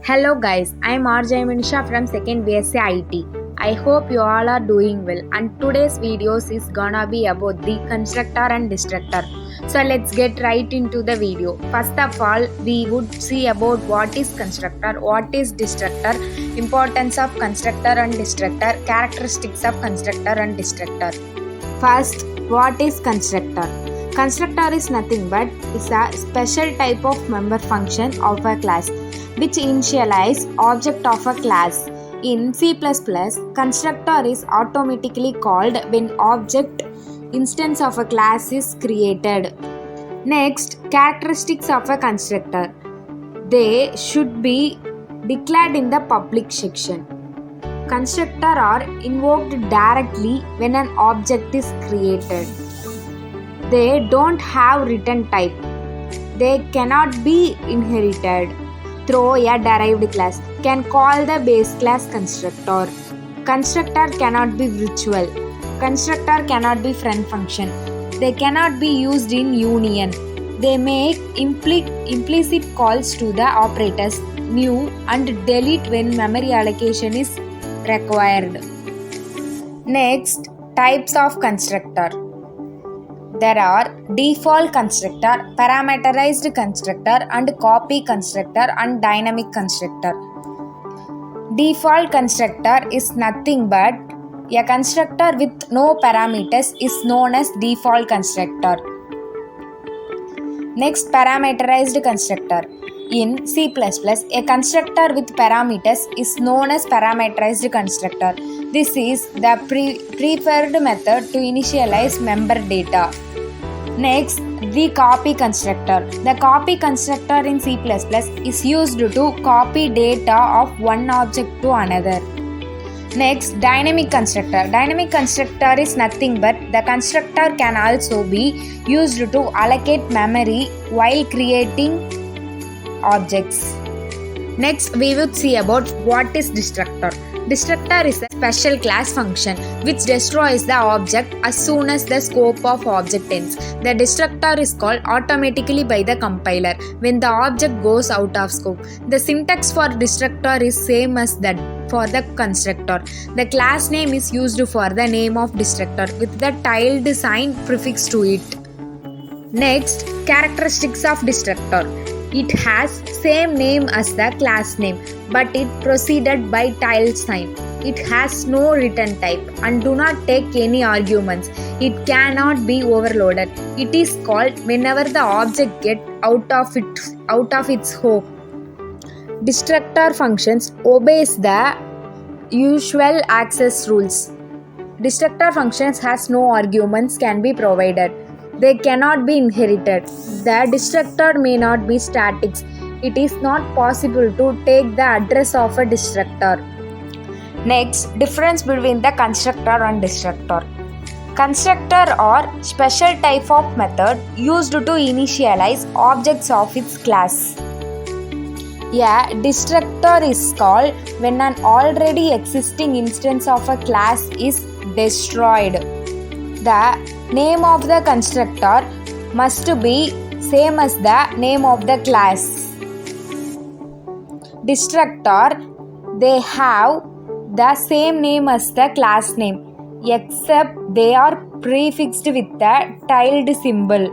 Hello guys, I am RJ Manisha from 2nd BSc IT. I hope you all are doing well, and today's videos is gonna be about the constructor and destructor. So let's get right into the video. First of all, we would see about what is constructor, what is destructor, importance of constructor and destructor, characteristics of constructor and destructor. First, what is constructor? Constructor is nothing but is a special type of member function of a class which initialize object of a class. In C++, constructor is automatically called when object instance of a class is created. Next, characteristics of a constructor. They should be declared in the public section. Constructor are invoked directly when an object is created. They don't have return type. They cannot be inherited through a derived class. Can call the base class constructor. Constructor cannot be virtual. Constructor cannot be friend function. They cannot be used in union. They make implicit calls to the operators new and delete when memory allocation is required. Next, types of constructor. There are default constructor, parameterized constructor, and copy constructor and dynamic constructor. Default constructor is nothing but a constructor with no parameters is known as default constructor. Next, parameterized constructor. In C++, a constructor with parameters is known as parameterized constructor. This is the preferred method to initialize member data. Next, the copy constructor. The copy constructor in C++ is used to copy data of one object to another. Next, dynamic constructor. Dynamic constructor is nothing but the constructor can also be used to allocate memory while creating objects. Next, we would see about what is destructor. Destructor is a special class function which destroys the object as soon as the scope of object ends. The destructor is called automatically by the compiler when the object goes out of scope. The syntax for destructor is same as that for the constructor. The class name is used for the name of destructor with the tilde sign prefixed to it. Next, characteristics of destructor. It has same name as the class name, but it preceded by tilde sign. It has no return type and do not take any arguments. It cannot be overloaded. It is called whenever the object gets out of its scope. Destructor functions obeys the usual access rules. Destructor functions has no arguments can be provided. They cannot be inherited. The destructor may not be static. It is not possible to take the address of a destructor. Next, difference between the constructor and destructor. Constructor are special type of method used to initialize objects of its class. A destructor is called when an already existing instance of a class is destroyed. The name of the constructor must be same as the name of the class. Destructor, they have the same name as the class name except they are prefixed with the tilde symbol.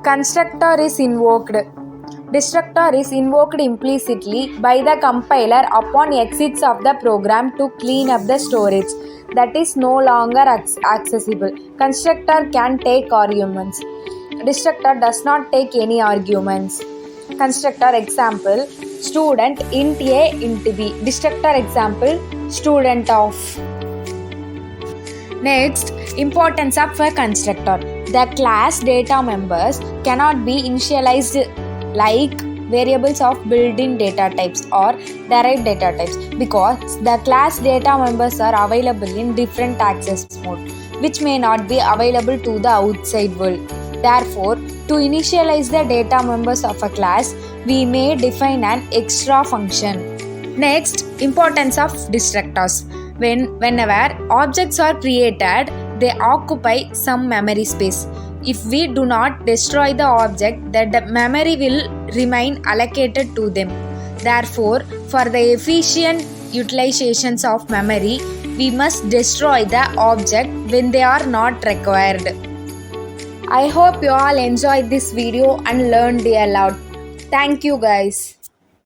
Constructor is invoked. Destructor is invoked implicitly by the compiler upon exits of the program to clean up the storage that is no longer accessible. Constructor can take arguments. Destructor does not take any arguments. Constructor example student int a int b. Destructor example student of. Next, importance of a constructor. The class data members cannot be initialized like variables of built-in data types or derived data types because the class data members are available in different access mode which may not be available to the outside world. Therefore, to initialize the data members of a class, we may define an extra function. Next, importance of destructors. Whenever objects are created, they occupy some memory space. If we do not destroy the object, the memory will remain allocated to them. Therefore, for the efficient utilizations of memory, we must destroy the object when they are not required. I hope you all enjoyed this video and learned a lot. Thank you guys.